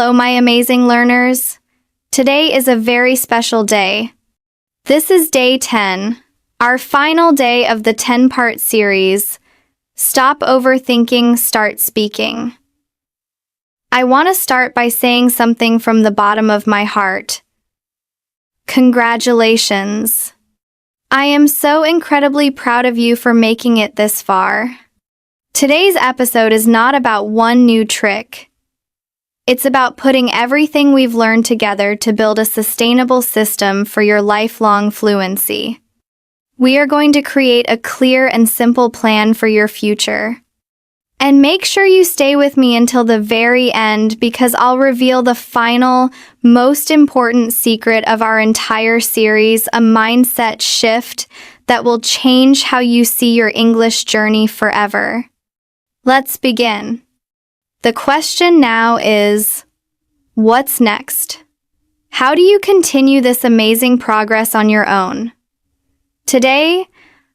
Hello, my amazing learners. Today is a very special day. This is day 10, our final day of the 10-part series, Stop Overthinking, Start Speaking. I want to start by saying something from the bottom of my heart. Congratulations. I am so incredibly proud of you for making it this far. Today's episode is not about one new trick. It's about putting everything we've learned together to build a sustainable system for your lifelong fluency. We are going to create a clear and simple plan for your future. And make sure you stay with me until the very end because I'll reveal the final, most important secret of our entire series, a mindset shift that will change how you see your English journey forever. Let's begin. The question now is, what's next? How do you continue this amazing progress on your own? Today,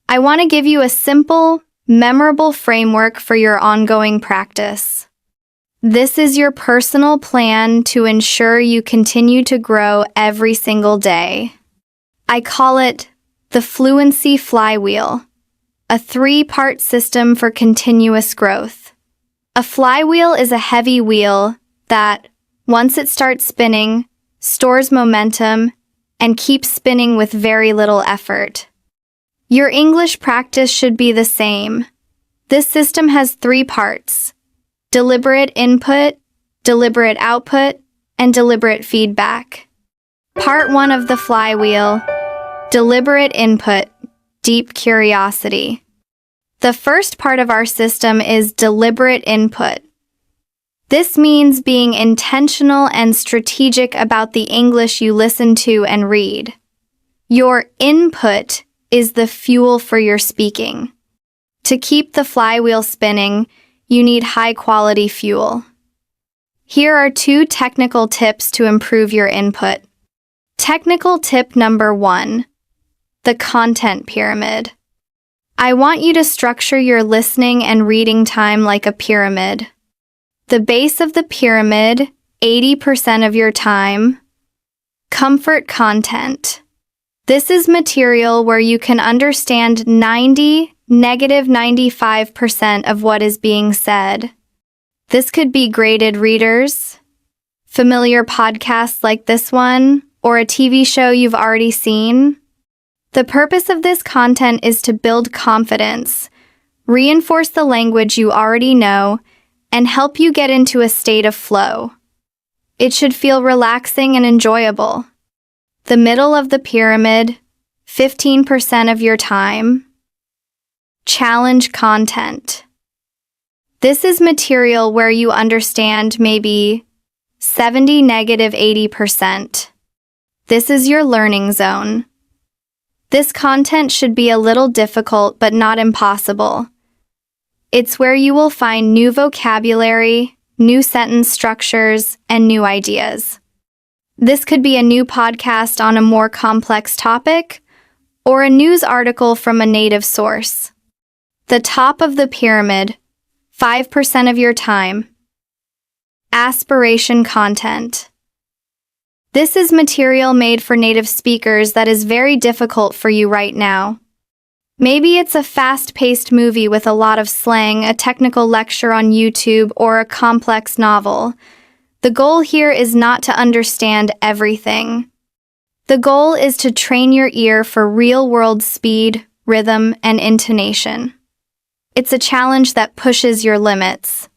I want to give you a simple, memorable framework for your ongoing practice. This is your personal plan to ensure you continue to grow every single day. I call it the Fluency Flywheel, a 3-part system for continuous growth. A flywheel is a heavy wheel that, once it starts spinning, stores momentum and keeps spinning with very little effort. Your English practice should be the same. This system has 3 parts: deliberate input, deliberate output, and deliberate feedback. Part 1 of the flywheel, deliberate input, deep curiosity. The first part of our system is deliberate input. This means being intentional and strategic about the English you listen to and read. Your input is the fuel for your speaking. To keep the flywheel spinning, you need high-quality fuel. Here are 2 technical tips to improve your input. Technical tip number 1, the content pyramid. I want you to structure your listening and reading time like a pyramid. The base of the pyramid, 80% of your time. Comfort content. This is material where you can understand -95% of what is being said. This could be graded readers, familiar podcasts like this one, or a TV show you've already seen. The purpose of this content is to build confidence, reinforce the language you already know, and help you get into a state of flow. It should feel relaxing and enjoyable. The middle of the pyramid, 15% of your time. Challenge content. This is material where you understand maybe 70-80%. This is your learning zone. This content should be a little difficult but not impossible. It's where you will find new vocabulary, new sentence structures, and new ideas. This could be a new podcast on a more complex topic, or a news article from a native source. The top of the pyramid, 5% of your time. Aspiration content. This is material made for native speakers that is very difficult for you right now. Maybe it's a fast-paced movie with a lot of slang, a technical lecture on YouTube, or a complex novel. The goal here is not to understand everything. The goal is to train your ear for real-world speed, rhythm, and intonation. It's a challenge that pushes your limits.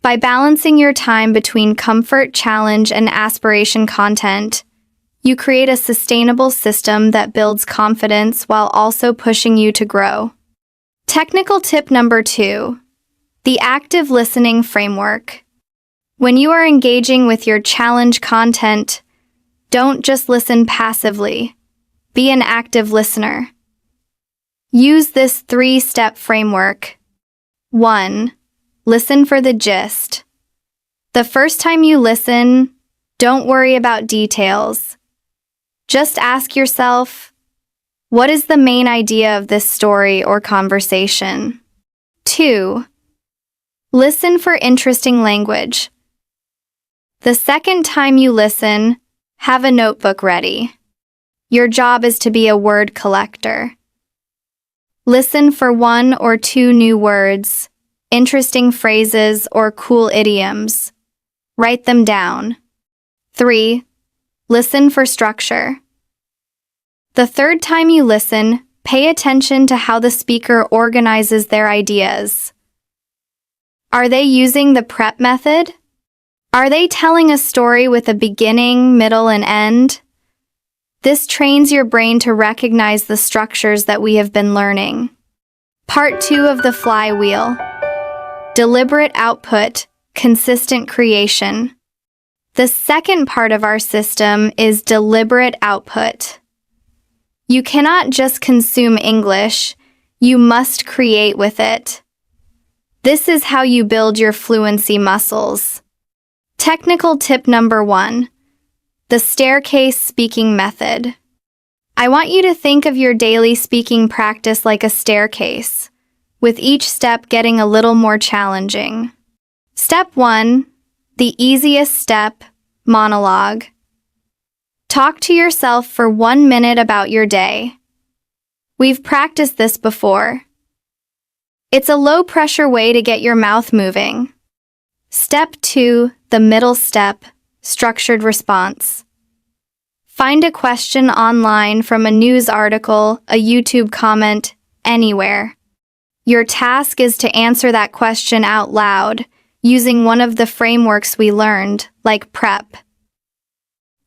By balancing your time between comfort, challenge, and aspiration content, you create a sustainable system that builds confidence while also pushing you to grow. Technical tip number 2, the active listening framework. When you are engaging with your challenge content, don't just listen passively. Be an active listener. Use this 3-step framework. 1. Listen for the gist. The first time you listen, don't worry about details. Just ask yourself, what is the main idea of this story or conversation? 2. Listen for interesting language. The second time you listen, have a notebook ready. Your job is to be a word collector. Listen for 1 or 2 new words, interesting phrases, or cool idioms. Write them down. 3. Listen for structure. The third time you listen, pay attention to how the speaker organizes their ideas. Are they using the prep method? Are they telling a story with a beginning, middle, and end? This trains your brain to recognize the structures that we have been learning. Part 2 of the flywheel. Deliberate output, consistent creation. The second part of our system is deliberate output. You cannot just consume English, you must create with it. This is how you build your fluency muscles. Technical tip number 1. The staircase speaking method. I want you to think of your daily speaking practice like a staircase, with each step getting a little more challenging. Step 1. The easiest step, monologue. Talk to yourself for 1 minute about your day. We've practiced this before. It's a low-pressure way to get your mouth moving. Step 2. The middle step, structured response. Find a question online from a news article, a YouTube comment, anywhere. Your task is to answer that question out loud, using one of the frameworks we learned, like PrEP.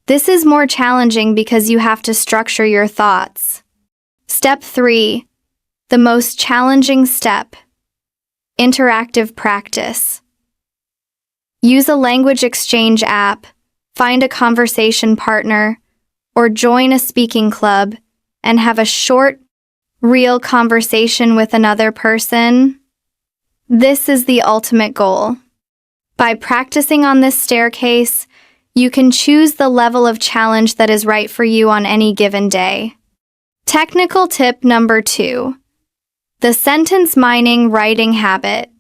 This is more challenging because you have to structure your thoughts. Step 3. The most challenging step. Interactive practice. Use a language exchange app, find a conversation partner, or join a speaking club and have a short, real conversation with another person. This is the ultimate goal. By practicing on this staircase, you can choose the level of challenge that is right for you on any given day. Technical tip number 2. The sentence mining writing habit.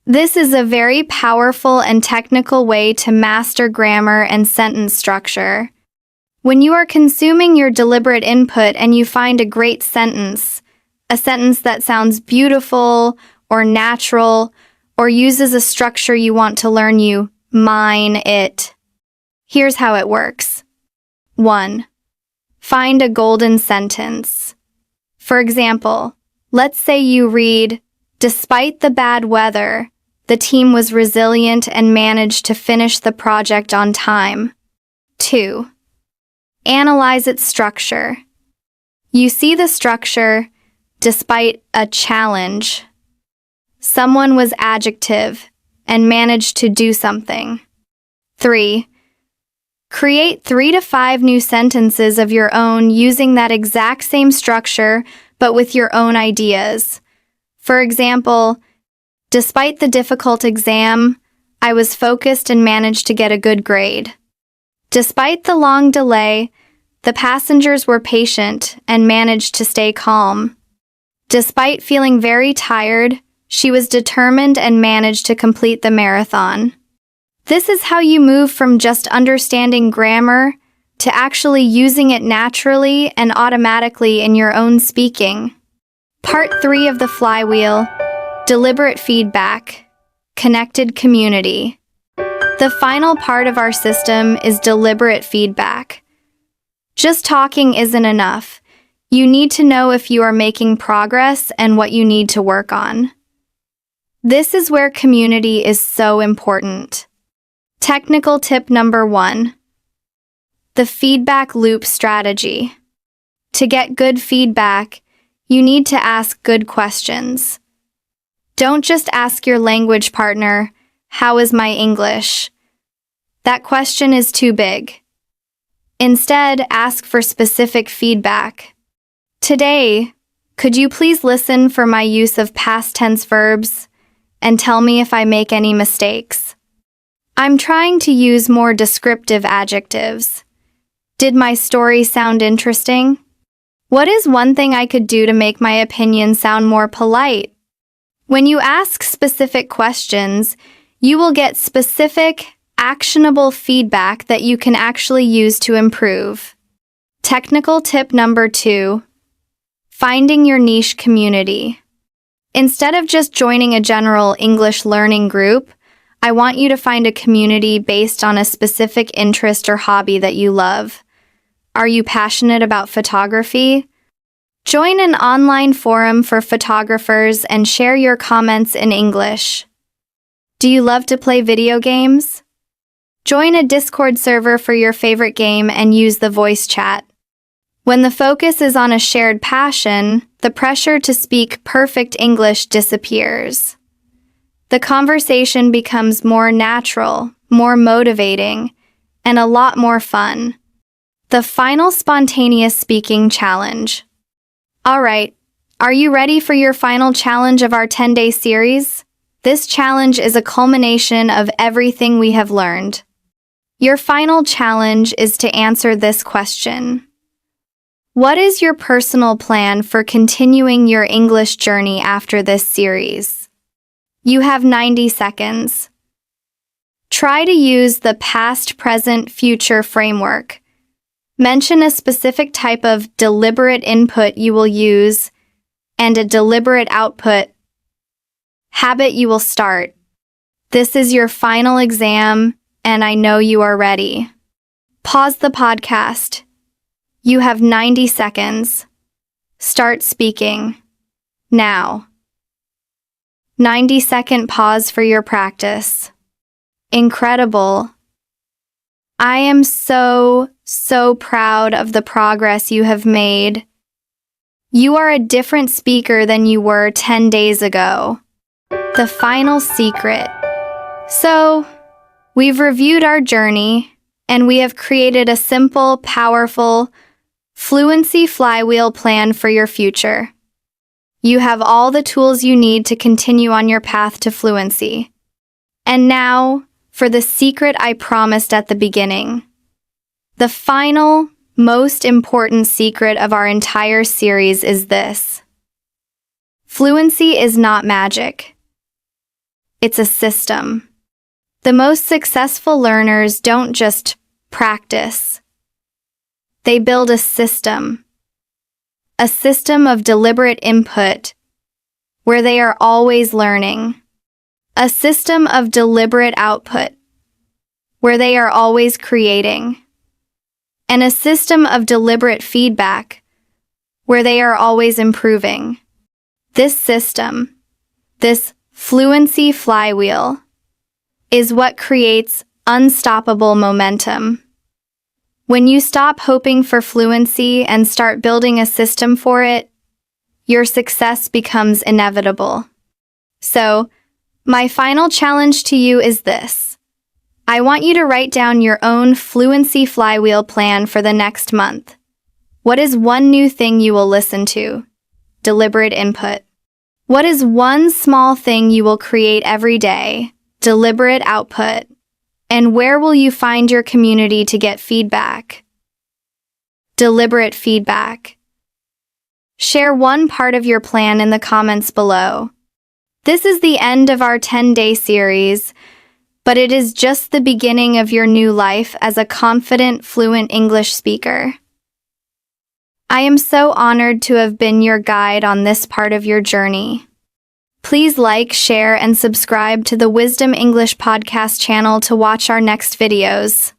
This is a very powerful and technical way to master grammar and sentence structure. When you are consuming your deliberate input and you find a great sentence, a sentence that sounds beautiful or natural or uses a structure you want to learn, you mine it. Here's how it works. 1. Find a golden sentence. For example, let's say you read, "Despite the bad weather, the team was resilient and managed to finish the project on time." 2. Analyze its structure. You see the structure, despite a challenge. Someone was adjective and managed to do something. 3. Create 3 to 5 new sentences of your own using that exact same structure, but with your own ideas. For example, "Despite the difficult exam, I was focused and managed to get a good grade. Despite the long delay, the passengers were patient and managed to stay calm. Despite feeling very tired, she was determined and managed to complete the marathon." This is how you move from just understanding grammar to actually using it naturally and automatically in your own speaking. Part 3 of the flywheel. Deliberate feedback, connected community. The final part of our system is deliberate feedback. Just talking isn't enough. You need to know if you are making progress and what you need to work on. This is where community is so important. Technical tip number 1. The feedback loop strategy. To get good feedback, you need to ask good questions. Don't just ask your language partner, "How is my English?" That question is too big. Instead, ask for specific feedback. "Today, could you please listen for my use of past tense verbs and tell me if I make any mistakes? I'm trying to use more descriptive adjectives. Did my story sound interesting? What is one thing I could do to make my opinion sound more polite?" When you ask specific questions, you will get specific, actionable feedback that you can actually use to improve. Technical tip number 2. Finding your niche community. Instead of just joining a general English learning group, I want you to find a community based on a specific interest or hobby that you love. Are you passionate about photography? Join an online forum for photographers and share your comments in English. Do you love to play video games? Join a Discord server for your favorite game and use the voice chat. When the focus is on a shared passion, the pressure to speak perfect English disappears. The conversation becomes more natural, more motivating, and a lot more fun. The final spontaneous speaking challenge. All right, are you ready for your final challenge of our 10-day series? This challenge is a culmination of everything we have learned. Your final challenge is to answer this question. What is your personal plan for continuing your English journey after this series? You have 90 seconds. Try to use the past, present, future framework. Mention a specific type of deliberate input you will use and a deliberate output habit you will start. This is your final exam, and I know you are ready. Pause the podcast. You have 90 seconds. Start speaking. Now. 90-second pause for your practice. Incredible. I am so proud of the progress you have made. You are a different speaker than you were 10 days ago. The final secret. So, we've reviewed our journey, and we have created a simple, powerful Fluency Flywheel plan for your future. You have all the tools you need to continue on your path to fluency. And now, for the secret I promised at the beginning. The final, most important secret of our entire series is this. Fluency is not magic. It's a system. The most successful learners don't just practice. They build a system of deliberate input where they are always learning, a system of deliberate output where they are always creating, and a system of deliberate feedback where they are always improving. This system, this Fluency Flywheel, is what creates unstoppable momentum. When you stop hoping for fluency and start building a system for it, your success becomes inevitable. So, my final challenge to you is this. I want you to write down your own Fluency Flywheel plan for the next month. What is one new thing you will listen to? Deliberate input. What is one small thing you will create every day? Deliberate output. And where will you find your community to get feedback? Deliberate feedback. Share one part of your plan in the comments below. This is the end of our 10-day series, but it is just the beginning of your new life as a confident, fluent English speaker. I am so honored to have been your guide on this part of your journey. Please like, share, and subscribe to the Wisdom English podcast channel to watch our next videos.